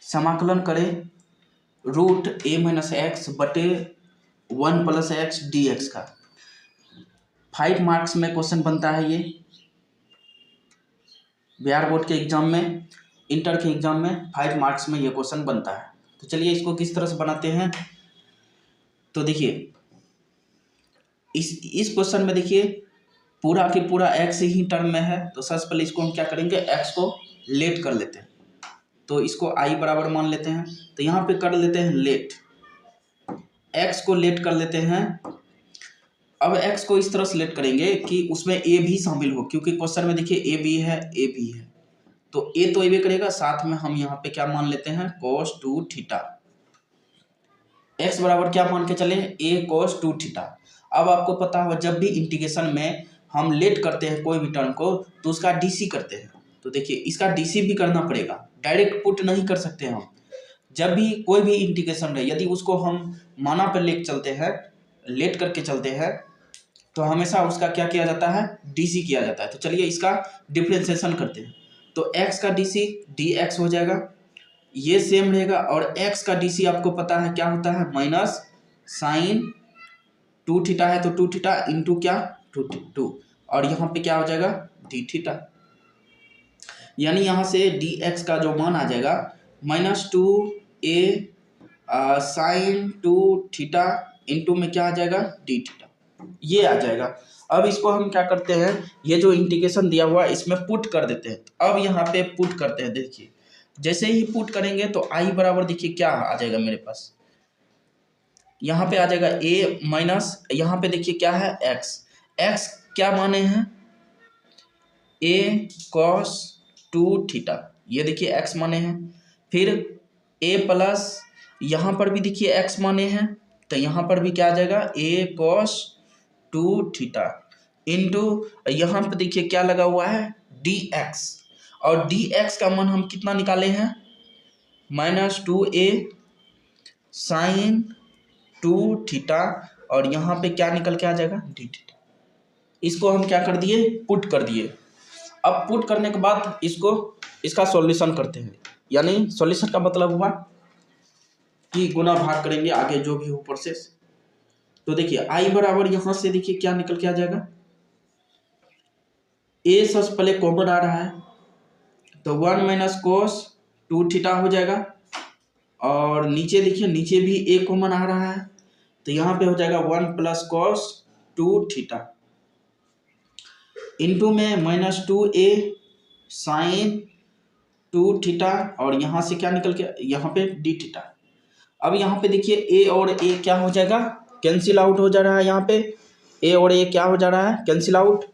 समाकलन करें रूट ए minus x बटे 1 प्लस एक्स डी एक्स का। 5 मार्क्स में क्वेश्चन बनता है ये, बिहार बोर्ड के एग्जाम में, इंटर के एग्जाम में 5 मार्क्स में ये क्वेश्चन बनता है। तो चलिए इसको किस तरह से बनाते हैं। तो देखिए इस क्वेश्चन में देखिए पूरा के पूरा एक्स ही टर्म में है। तो सबसे पहले इसको हम क्या करेंगे, एक्स को लेट कर लेते हैं। तो इसको आई बराबर मान लेते हैं। तो यहाँ पे कर लेते हैं लेट, एक्स को लेट कर लेते हैं। अब एक्स को इस तरह से लेट करेंगे कि उसमें ए भी शामिल हो, क्योंकि क्वेश्चन में देखिए ए भी है, ए भी है। तो ए तो ए भी करेगा, साथ में हम यहाँ पे क्या मान लेते हैं, cos 2 थीटा। एक्स बराबर क्या मान के चले, ए cos 2 थीटा। अब आपको पता होगा जब भी इंटीग्रेशन में हम लेट करते हैं कोई भी टर्म को तो उसका डीसी करते हैं। तो देखिए इसका डीसी भी करना पड़ेगा, डायरेक्ट पुट नहीं कर सकते हम। जब भी कोई भी इंटीग्रेशन रहे, यदि उसको हम माना पर लेट चलते हैं, लेट करके चलते हैं, तो हमेशा उसका क्या किया जाता है, डीसी किया जाता है। तो चलिए इसका डिफ्रेंसिएशन करते हैं। तो x का डीसी डी एक्स हो जाएगा, ये सेम रहेगा। और x का डीसी आपको पता है क्या होता है, माइनस साइन 2 थीटा है तो 2 थीटा इंटू क्या 2, और यहाँ पे क्या हो जाएगा डी थीटा। यानी यहाँ से डी एक्स का जो मान आ जाएगा -2a साइन 2 थीटा इंटू में क्या आ जाएगा डी थीटा, ये आ जाएगा। अब इसको हम क्या करते हैं, ये जो इंटीग्रेशन दिया हुआ है इसमें पुट कर देते हैं। अब यहाँ पे पुट करते हैं, देखिए जैसे ही पुट करेंगे तो आई बराबर देखिए क्या आ जाएगा मेरे पास, यहाँ पे आ जाएगा a माइनस, यहाँ पे देखिए क्या है x क्या माने हैं, a cos 2 थीटा, ये देखिए x माने हैं। फिर a प्लस, यहाँ पर भी देखिए x माने हैं, तो यहाँ पर भी क्या आ जाएगा a cos 2 थीटा इंटू यहाँ पे देखिए क्या लगा हुआ है dx, और dx का मान हम कितना निकाले हैं -2a साइन 2 थीटा, और यहाँ पे क्या निकल के आ जाएगा डी थीटा। इसको हम क्या कर दिए, पुट कर दिए। अब पुट करने के बाद इसका सॉल्यूशन करते हैं, यानी सॉल्यूशन का मतलब हुआ कि गुना भाग करेंगे आगे जो भी हो प्रोसेस। तो देखिए आई बराबर यहाँ से देखिए क्या निकल के आ जाएगा, ए सबसे पहले कॉमन आ रहा है तो 1 माइनस cos 2 थीटा हो जाएगा, और नीचे देखिए नीचे भी ए कॉमन आ रहा है तो यहाँ पे हो जाएगा 1 प्लस cos 2 थीटा इंटू में -2a साइन 2 थीटा, और यहाँ से क्या निकल के यहाँ पे डी थीटा। अब यहाँ पे देखिए a और a क्या हो जाएगा, कैंसिल आउट हो जा रहा है। यहाँ पे a और a क्या हो जा रहा है, कैंसिल आउट।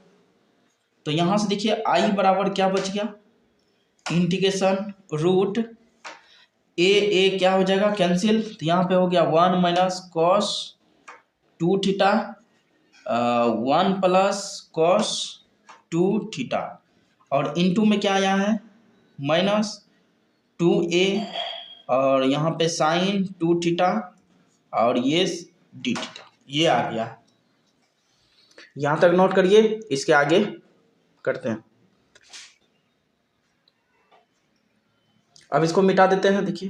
तो यहाँ से देखिए i बराबर क्या बच गया, इंटीग्रेशन रूट a क्या हो जाएगा कैंसिल, तो यहाँ पे हो गया 1 minus cos 2 theta 1 plus cos 2 theta, और इनटू में क्या आया है -2a, और यहाँ पे साइन 2 थीटा, और ये डी थीटा, ये आ गया। यहाँ तक नोट करिए, इसके आगे करते हैं। अब इसको मिटा देते हैं। देखिए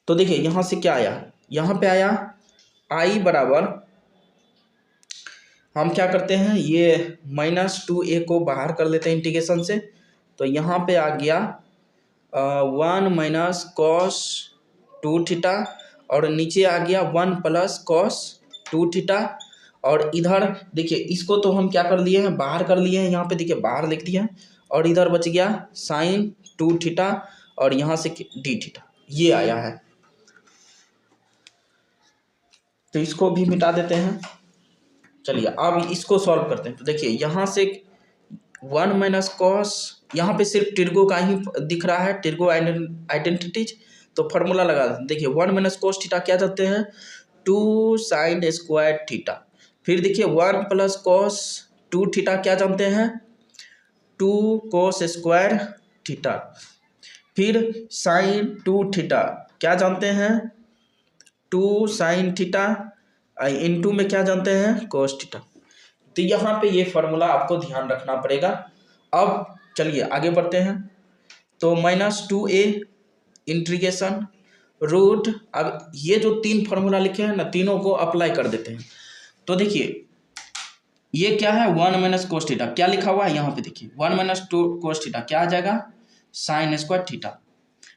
तो देखिए यहाँ से क्या आया, यहाँ पे आया आई बराबर, हम क्या करते हैं ये -2a को बाहर कर लेते हैं इंटीग्रेशन से। तो यहाँ पे आ गया 1 माइनस cos 2 थीटा, और नीचे आ गया 1 प्लस cos 2 थीटा, और इधर देखिए इसको तो हम क्या कर लिए हैं, बाहर कर लिए हैं। यहाँ पे देखिए बाहर लिख दिया, और इधर बच गया साइन 2 थीटा, और यहाँ से डी थीटा, ये आया है। तो इसको भी मिटा देते हैं। चलिए अब इसको सॉल्व करते हैं। तो देखिए यहाँ से 1 माइनस कॉस, यहाँ पे सिर्फ टिर्गो का ही दिख रहा है, टिर्गो आइडेंटिटीज। तो फॉर्मूला लगा देखिए 1 माइनस कॉस थीटा क्या जानते हैं, 2 साइन स्क्वायर थीटा। फिर देखिए 1 प्लस कॉस 2 थीटा क्या जानते हैं, 2 कॉस स्क्वायर थीटा। फिर साइन 2 थीटा क्या जानते हैं, 2 साइन थीटा, इनटू में क्या जानते हैं, कॉस थीटा। तो यहाँ पे ये फॉर्मूला आपको ध्यान रखना पड़ेगा। अब चलिए आगे बढ़ते हैं। तो -2a इंटीग्रेशन रूट, अब ये जो तीन फॉर्मूला लिखे हैं ना, तीनों को अप्लाई कर देते हैं। तो देखिए ये क्या है, 1 - cos थीटा, क्या लिखा हुआ है यहाँ पे देखिए, 1 - 2 cos थीटा क्या आ जाएगा, साइन स्क्वायर थीटा।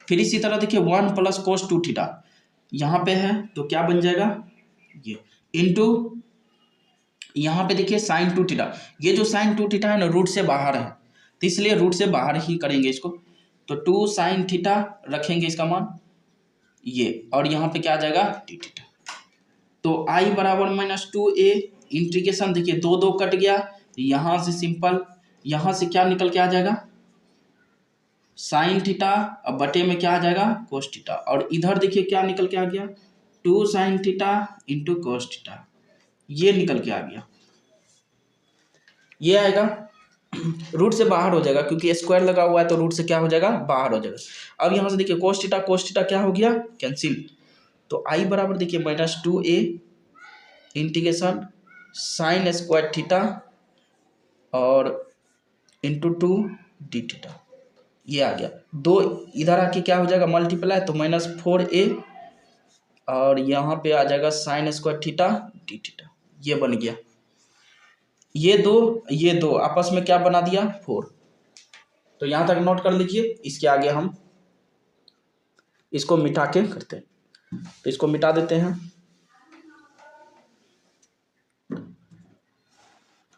फिर इसी तरह देखिए 1 + cos 2 थीटा यहाँ पे है, तो क्या बन जाएगा ये, इंटू यहाँ पे देखिए साइन 2 थीटा। ये जो साइन 2 थीटा है ना रूट से बाहर है, तो इसलिए रूट से बाहर ही करेंगे इसको। तो 2 sin थीटा रखेंगे इसका मान ये, और यहाँ पे क्या आ जाएगा डी थीटा। तो I बराबर -2a इंटीग्रेशन, देखिए 2 2 कट गया, यहाँ से सिंपल, यहाँ से क्या निकल के आ जाएगा साइन थीटा, अब बटे में क्या आ जाएगा कोस थीटा, और इधर देखिए क्या निकल के आ गया 2 sin theta into cos theta, ये निकल के आ गया। ये आएगा रूट से बाहर हो जाएगा, क्योंकि स्क्वायर लगा हुआ है तो रूट से क्या हो जाएगा बाहर हो जाएगा। अब यहाँ से देखिए कोस थीटा क्या हो गया कैंसिल। तो I बराबर देखिए -2a integration sine square theta और इंटू 2 डी थीटा, ये आ गया। दो इधर आके क्या हो जाएगा मल्टीप्लाई, तो -4a और यहाँ पे आ जाएगा sine square theta D theta, ये बन गया। ये दो आपस में क्या बना दिया 4। तो यहाँ तक नोट कर लीजिए, इसके आगे हम इसको मिटा के करते हैं। तो इसको मिटा देते हैं।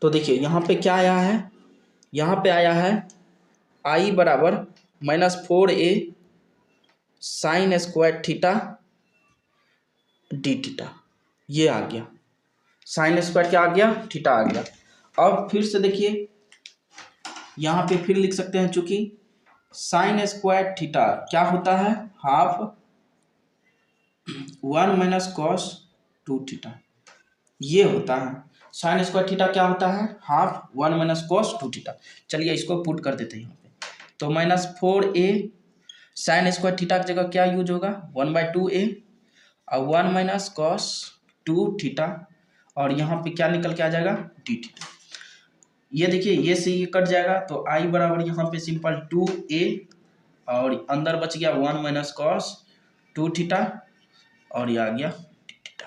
तो देखिए यहाँ पे क्या आया है, यहाँ पे आया है I बराबर -4a sine square theta D theta, ये आ गया। साइन स्क्वायर क्या आ गया थीटा आ गया। अब फिर से देखिए यहाँ पे फिर लिख सकते हैं, चूंकि साइन स्क्वायर थीटा क्या होता है हाफ 1 - cos 2 थीटा, ये होता है। साइन स्क्वायर थीटा क्या होता है हाफ 1 - cos 2 थीटा। चलिए इसको पुट कर देते हैं यहाँ पे। तो -4a साइन स्क्वायर थीटा की जगह क्या यूज होगा 1/2a और 1 - cos 2 थीटा, और यहाँ पे क्या निकल के आ जाएगा डी थीटा। ये देखिए ये से ये कट जाएगा, तो I बराबर यहाँ पे सिंपल 2a और अंदर बच गया 1 - cos 2 थीटा, और ये आ गया डी थीटा।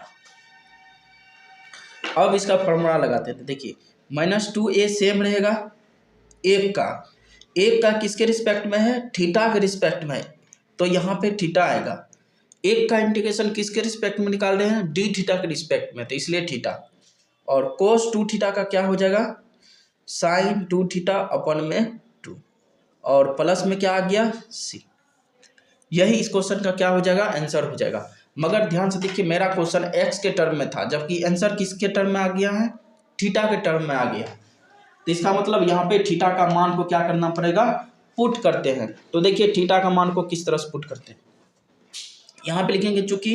अब इसका फॉर्मूला लगाते थे। देखिए -2a सेम रहेगा एक का किसके रिस्पेक्ट में है थीटा के रिस्पेक्ट में है, तो यहाँ पे थीटा आएगा। एक का इंटीग्रेशन किसके रिस्पेक्ट में निकाल रहे हैं डी थीटा के रिस्पेक्ट में, तो इसलिए थीटा, और cos 2 थीटा का क्या हो जाएगा साइन 2 थीटा अपन में 2, और प्लस में क्या आ गया c। यही इस क्वेश्चन का क्या हो जाएगा आंसर हो जाएगा। मगर ध्यान से देखिए मेरा क्वेश्चन x के टर्म में था, जबकि आंसर किसके टर्म में आ गया है थीटा के टर्म में आ गया। तो इसका मतलब यहाँ पे थीटा का मान को क्या करना पड़ेगा पुट करते हैं। तो देखिए थीटा का मान को किस तरह से पुट करते हैं, यहाँ पे लिखेंगे चूंकि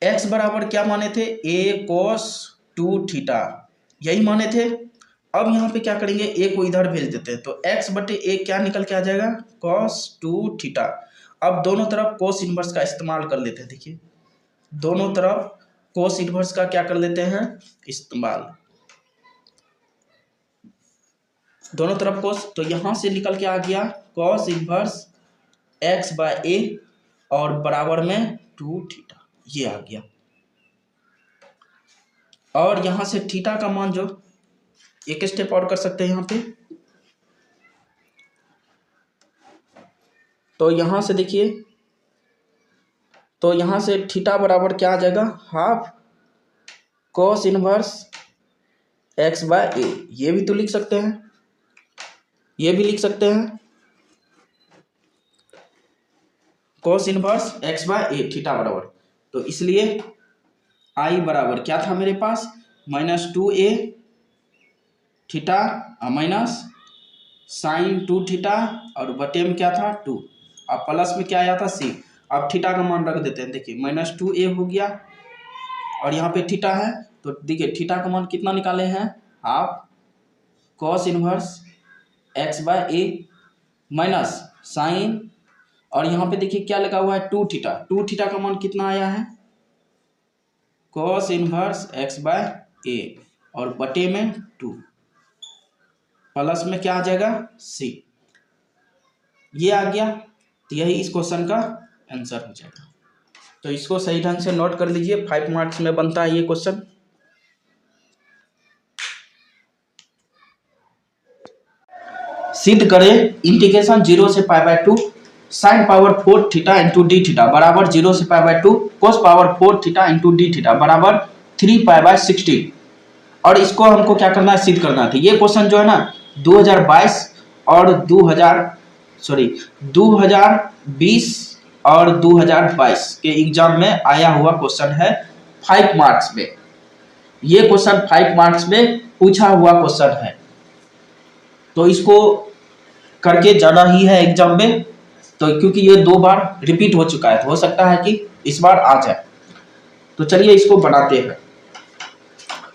x बराबर क्या माने थे a cos 2 थीटा, यही माने थे। अब यहाँ पे क्या करेंगे a को इधर भेज देते हैं, तो x बटे a क्या निकल के आ जाएगा cos 2 थीटा। अब दोनों तरफ cos इनवर्स का इस्तेमाल कर लेते हैं। देखिए दोनों तरफ cos इनवर्स का क्या कर लेते हैं इस्तेमाल, दोनों तरफ cos, तो यहाँ से निकल के आ गया cos इनवर्स x/a और बराबर में 2 थीटा, ये आ गया। और यहाँ से थीटा का मान जो एक स्टेप और कर सकते हैं यहाँ पे, तो यहाँ से देखिए, तो यहाँ से थीटा बराबर क्या आ जाएगा हाफ cos इनवर्स x/a, ये भी तो लिख सकते हैं, ये भी लिख सकते हैं cos इनवर्स x/a थीटा बराबर। तो इसलिए I बराबर क्या था मेरे पास -2a theta minus sine 2 theta, और बटे में क्या था 2, अब प्लस में क्या आया था c। अब थीटा का मान रख देते हैं। देखिए -2a हो गया और यहाँ पे थीटा है, तो देखिए थीटा का मान कितना निकाले हैं half cos inverse x/a minus sine, और यहाँ पे देखिए क्या लगा हुआ है 2 थीटा का मान कितना आया है cos इनवर्स x/a, और बटे में 2 प्लस में क्या आ जाएगा c, ये आ गया। तो यही इस क्वेश्चन का आंसर हो जाएगा। तो इसको सही ढंग से नोट कर लीजिए, 5 मार्क्स में बनता है ये क्वेश्चन। सिद्ध करें इंटीग्रेशन 0 से π/2 sin power 4 theta into D theta बराबर 0 से π/2 cos power 4 theta into D theta बराबर 3π/16। और इसको हमको क्या करना है, सिद्ध करना था। ये क्वेश्चन जो है ना 2022 और 2020 और 2022 के एग्जाम में आया हुआ क्वेश्चन है, 5 मार्क्स में। ये क्वेश्चन 5 मार्क्स में पूछा हुआ क्वेश्चन है, तो इसको करके जाना ही है एग्जाम में। तो क्योंकि ये 2 बार रिपीट हो चुका है, तो हो सकता है कि इस बार आ जाए। तो चलिए इसको बनाते हैं।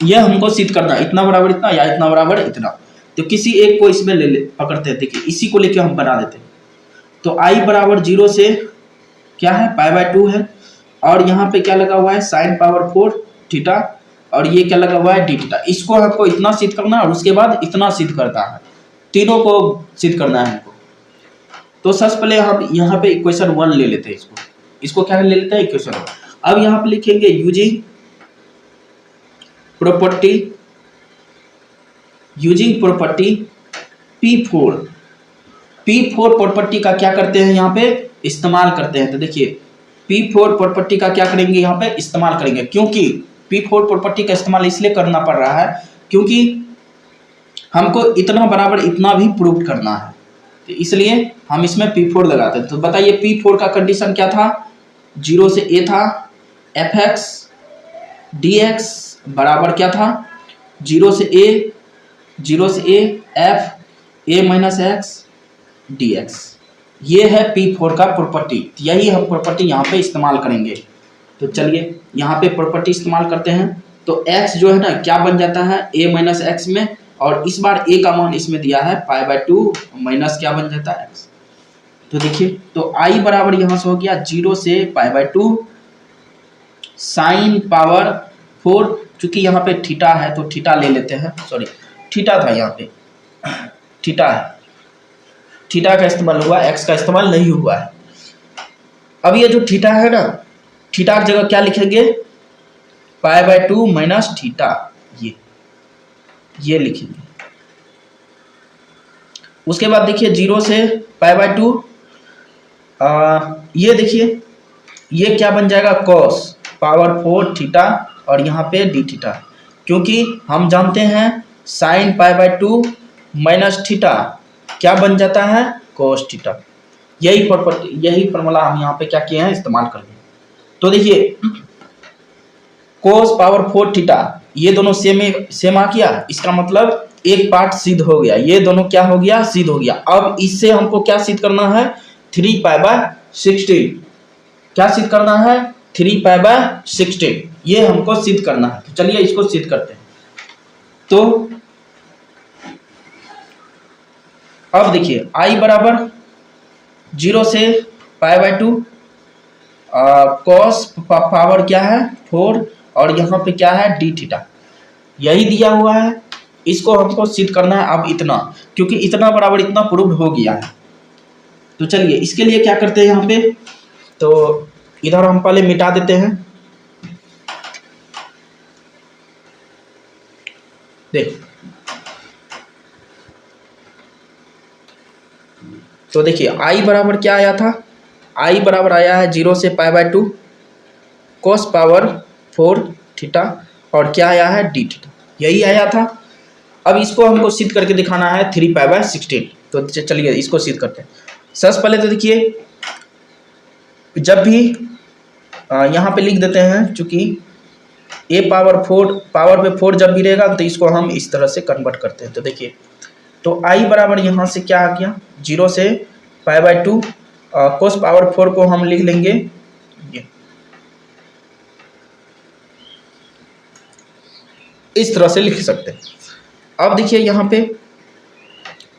यह हमको सिद्ध करना है, इतना बराबर इतना या इतना बराबर इतना। तो किसी एक को इसमें ले पकड़ते हैं। देखिए इसी को लेके हम बना देते हैं। तो i बराबर 0 से क्या है π/2 है, और यहाँ पे क्या लगा हुआ है sin पावर 4 थीटा, और ये क्या लगा हुआ है डी थीटा। इसको हमको इतना सिद्ध करना है और उसके बाद इतना सिद्ध करना है, तीनों को सिद्ध करना है हमको। तो सबसे पहले हम यहाँ पे इक्वेशन 1 ले लेते हैं। इसको क्या ले लेते हैं, इक्वेशन 1। अब यहाँ पे लिखेंगे यूजिंग प्रॉपर्टी P4 प्रॉपर्टी का क्या करते हैं, यहाँ पे इस्तेमाल करते हैं। तो देखिए P4 प्रॉपर्टी का क्या करेंगे, यहाँ पे इस्तेमाल करेंगे। क्योंकि P4 प्रॉपर्टी का इस्तेमाल इसलिए करना पड़ रहा है क्योंकि हमको इतना बराबर इतना भी प्रूव करना है, तो इसलिए हम इसमें P4 लगाते हैं। तो बताइए P4 का कंडीशन क्या था, 0 से a था, fx dx बराबर क्या था, 0 से a f a minus x dx। ये है P4 का प्रॉपर्टी। यही हम प्रॉपर्टी यहाँ पे इस्तेमाल करेंगे। तो चलिए यहाँ पे प्रॉपर्टी इस्तेमाल करते हैं। तो x जो है ना क्या बन जाता है a माइनस x में, और इस बार a का मान इसमें दिया है π/2 माइनस क्या बन जाता है x। तो देखिए तो i बराबर यहाँ से हो गया 0 से π/2 साइन पावर 4, चूंकि यहाँ पे थीटा है तो थीटा ले लेते हैं। सॉरी थीटा था, यहाँ पे थीटा है, थीटा का इस्तेमाल हुआ, x का इस्तेमाल नहीं हुआ है। अब ये जो थीटा है ना, थीटा की जगह क्या लिखेंगे π/2 माइनस थीटा, ये लिखेंगे। उसके बाद देखिए 0 से π/2 ये देखिए ये क्या बन जाएगा cos पावर 4 थीटा, और यहाँ पे डी थीटा, क्योंकि हम जानते हैं साइन π/2 माइनस थीटा क्या बन जाता है cos थीटा। यही फॉर्मूला हम यहाँ पे क्या किए हैं, इस्तेमाल कर लिए। तो देखिए cos पावर 4 थीटा ये दोनों सेम आ गया, इसका मतलब एक पार्ट सिद्ध हो गया, ये दोनों क्या हो गया, सिद्ध हो गया। अब इससे हमको क्या सिद्ध करना है, 3π/16। क्या सिद्ध करना है, 3π/16, ये हमको सिद्ध करना है। तो चलिए इसको सिद्ध करते हैं। तो अब देखिए i बराबर 0 से π/2 cos पावर क्या है 4, और यहाँ पे क्या है डी थीटा, यही दिया हुआ है। इसको हमको सिद्ध करना है अब इतना, क्योंकि इतना बराबर इतना प्रूव हो गया है। तो चलिए इसके लिए क्या करते हैं, यहाँ पे तो इधर हम पहले मिटा देते हैं। देख तो देखिए i बराबर क्या आया था, i बराबर आया है 0 से π/2 cos पावर 4 थीटा, और क्या आया है डी थीटा, यही आया था। अब इसको हमको सिद्ध करके दिखाना है 3π/16। तो चलिए इसको सिद्ध करते हैं। सबसे पहले तो देखिए जब भी यहाँ पे लिख देते हैं, चूंकि a पावर 4 पावर पे 4 जब भी रहेगा तो इसको हम इस तरह से कन्वर्ट करते हैं। तो देखिए तो i बराबर यहाँ से क्या आ गया 0 से π/2 cos पावर 4 को हम लिख लेंगे ये इस तरह से लिख सकते हैं। अब देखिए यहाँ पे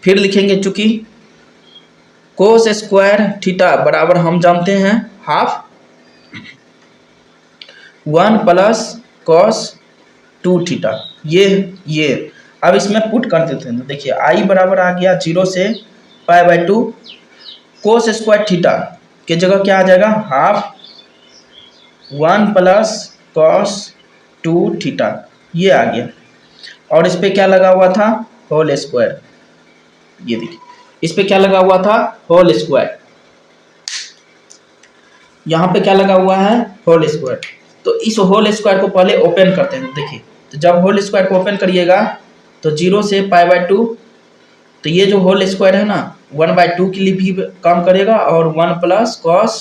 फिर लिखेंगे, चूंकि cos स्क्वायर थीटा बराबर हम जानते हैं हाफ 1 प्लस cos 2 थीटा, ये अब इसमें पुट कर देते हैं। तो देखिए आई बराबर आ गया 0 से पाई बाय 2 कोस स्क्वायर थीटा की जगह क्या आ जाएगा, हाफ 1 प्लस कॉस 2 थीटा, ये आ गया। और इस पे क्या लगा हुआ था, होल स्क्वायर। ये देखिए इस पे क्या लगा हुआ था, होल स्क्वायर। यहाँ पे क्या लगा हुआ है, होल स्क्वायर। तो इस होल स्क्वायर को पहले ओपन करते हैं। देखिए तो जब होल स्क्वायर को ओपन करिएगा तो 0 से पाई बाय 2, तो ये जो होल स्क्वायर है ना 1/2 के लिए भी काम करेगा और 1 प्लस कॉस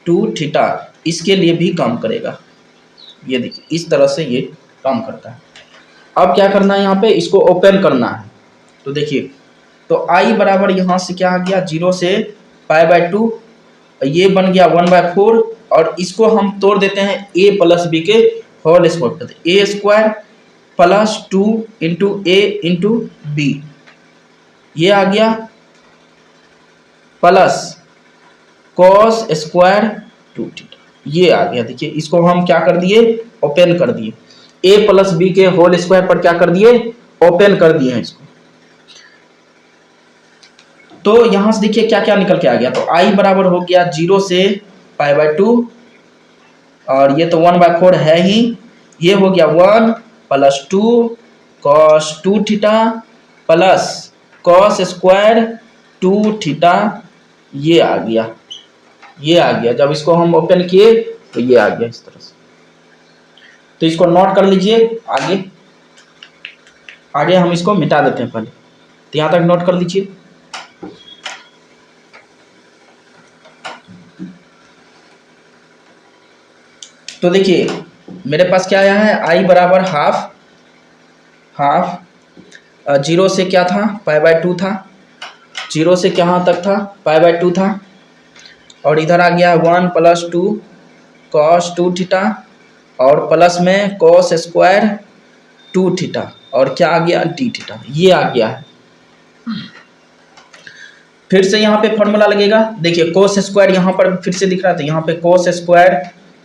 2 थीटा इसके लिए भी काम करेगा। ये देखिए इस तरह से ये काम करता है। अब क्या करना है, यहाँ पे इसको ओपन करना है। तो देखिए तो आई बराबर यहाँ से क्या आ गया, 0 से पाई बाय 2, ये बन गया 1/4 और इसको हम तोड़ देते हैं a प्लस बी के होल स्क्वायर करते, a square plus 2 into A into B, ये आ गया प्लस कॉस स्क्वायर 2 थीटा, ये आ गया। देखिए इसको हम क्या कर दिए, ओपन कर दिए, a प्लस बी के होल स्क्वायर पर क्या कर दिए, ओपन कर दिए हैं इसको। तो यहां से देखिए क्या क्या निकल के आ गया। तो आई बराबर हो गया 0 से पाई बाय 2 और ये तो 1/4 है ही, ये हो गया 1 plus 2 cos 2 theta plus cos square 2 theta, ये आ गया, ये आ गया। जब इसको हम ओपन किए तो ये आ गया इस तरह से। तो इसको नोट कर लीजिए, आगे आगे हम इसको मिटा देते हैं पहले। तो यहां तक नोट कर लीजिए। तो देखिए मेरे पास क्या आया है, आई बराबर हाफ 0 से क्या था, पाई बाय 2 था, 0 से कहाँ तक था, पाई बाय 2 था, और इधर आ गया 1 प्लस 2 कॉस 2 थीटा और प्लस में कॉस स्क्वायर 2 थीटा और क्या आ गया, डी थीटा, ये आ गया है। फिर से यहाँ पे फॉर्मूला लगेगा। देखिए कोस स्क्वायर यहाँ पर फिर से दिख रहा था, यहाँ पे कोस स्क्वायर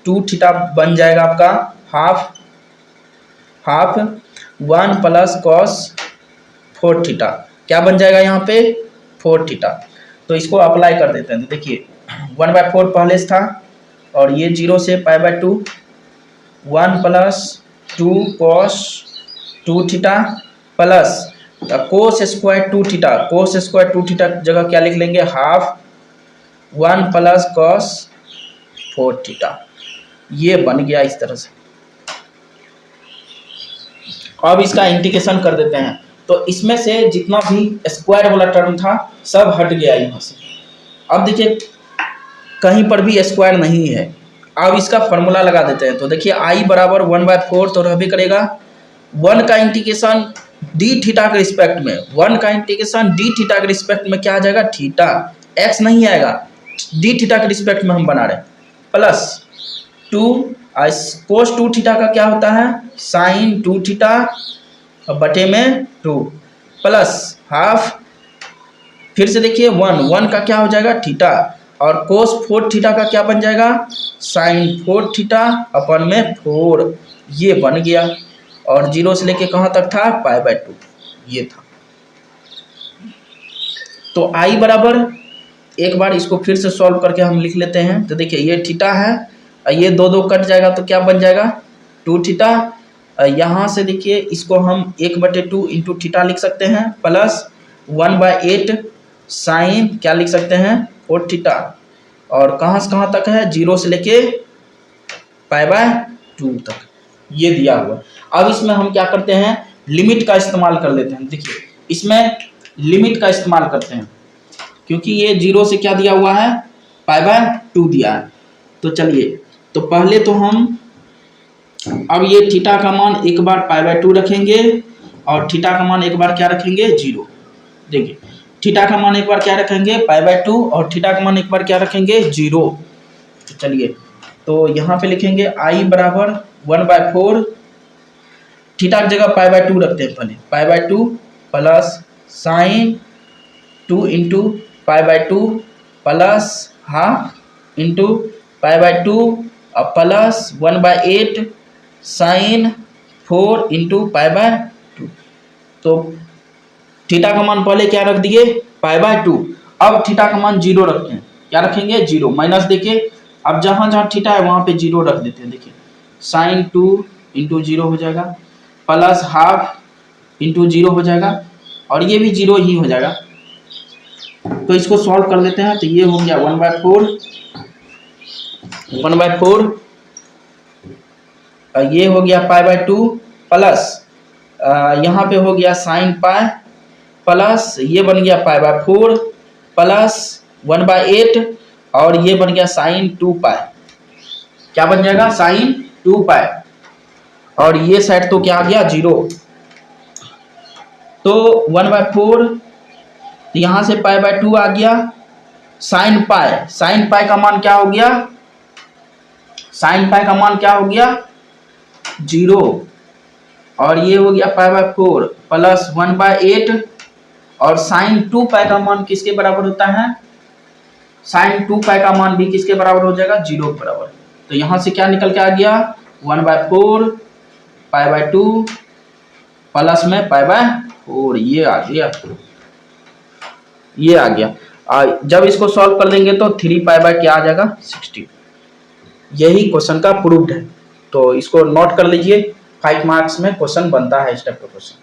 2 थीटा बन जाएगा आपका हाफ 1 प्लस कॉस 4 थीटा, क्या बन जाएगा यहाँ पे 4 थीटा। तो इसको अप्लाई कर देते हैं। तो देखिए 1/4 पहले से था और ये 0 से पाई by 2, 1 plus 2 cos 2 theta plus cos square 2 theta, cos square 2 theta जगह क्या लिख लेंगे, हाफ 1 प्लस कॉस 4 थीटा, ये बन गया इस तरह से। अब इसका इंटीग्रेशन कर देते हैं। तो इसमें से जितना भी स्क्वायर वाला टर्म था सब हट गया यहाँ से। अब देखिए कहीं पर भी स्क्वायर नहीं है। अब इसका फॉर्मूला लगा देते हैं। तो देखिए आई बराबर 1/4 तो रहबे करेगा, 1 का इंटीग्रेशन डी थीटा के रिस्पेक्ट में, 1 का इंटीग्रेशन डी थीटा के रिस्पेक्ट में क्या आ जाएगा, थीटा, एक्स नहीं आएगा, डी थीटा के रिस्पेक्ट में हम बना रहे हैं, प्लस 2 कोस 2 थीटा का क्या होता है, साइन 2 थीटा बटे में 2 प्लस हाफ, फिर से देखिए 1 का क्या हो जाएगा, थीटा, और कोस 4 थीटा का क्या बन जाएगा, साइन 4 थीटा अपन में 4, ये बन गया। और 0 से लेके कहाँ तक था, पाई बाय 2, ये था। तो आई बराबर, एक बार इसको फिर से सॉल्व करके हम लिख लेते हैं। तो देखिए ये थीटा है, ये 2 कट जाएगा तो क्या बन जाएगा, 2 थीटा। यहाँ से देखिए इसको हम 1/2 इंटू थीटा लिख सकते हैं प्लस 1/8 साइन क्या लिख सकते हैं, 4 थीटा, और कहाँ से कहाँ तक है, 0 से लेके पाई बाय 2 तक, ये दिया हुआ। अब इसमें हम क्या करते हैं, लिमिट का इस्तेमाल कर लेते हैं। देखिए इसमें लिमिट का इस्तेमाल करते हैं क्योंकि ये 0 से क्या दिया हुआ है, पाई बाय 2 दिया है। तो चलिए, तो पहले तो हम अब ये थीटा का मान एक बार पाई बाय 2 रखेंगे और थीटा का मान एक बार क्या रखेंगे, 0। देखिए थीटा का मान एक बार क्या रखेंगे, पाई बाय 2, और थीटा का मान एक बार क्या रखेंगे, 0। तो चलिए, तो यहाँ पे लिखेंगे आई बराबर 1/4, थीटा की जगह पाई बाय 2 रखते हैं पहले, pi by 2 plus sine 2 into pi by 2 plus half into pi by 2 और plus 1/8 sine 4 into pi by 2। तो थीटा का मान पहले क्या रख दिए, पाई बाय 2। अब थीटा का मान 0 रखते हैं, क्या रखेंगे 0, माइनस देखिए अब जहां जहां थीटा है वहां पे 0 रख देते हैं। देखिए साइन 2 इंटू 0 हो जाएगा, प्लस हाफ इंटू 0 हो जाएगा, और ये भी 0 ही हो जाएगा। तो इसको सॉल्व कर लेते हैं। तो ये हो गया 1/4, 1/4, ये हो गया पाई बाय 2 प्लस यहाँ पे हो गया साइन पाई, प्लस ये बन गया पाई बाय 4 प्लस 1/8, और ये बन गया साइन 2 पाई। क्या बन जाएगा, साइन 2 पाई, और ये साइड तो क्या आ गया 0। तो 1/4, यहां से पाई बाय 2 आ गया, साइन पाई का मान क्या हो गया, साइन पाई का मान क्या हो गया 0, और ये हो गया पाई बाय 4 प्लस 1/8, और साइन 2 पाई का मान किसके बराबर होता है, साइन 2 पाई का मान भी किसके बराबर हो जाएगा 0 के बराबर। तो यहां से क्या निकल के आ गया 1/4 पाई बाय 2 प्लस में पाई बाय 4, ये आ गया, ये आ गया। जब इसको सॉल्व कर लेंगे तो 3 पाई बाय क्या आ जाएगा 60। यही क्वेश्चन का प्रूफ्ड है। तो इसको नोट कर लीजिए, 5 मार्क्स में क्वेश्चन बनता है इस टाइप का क्वेश्चन।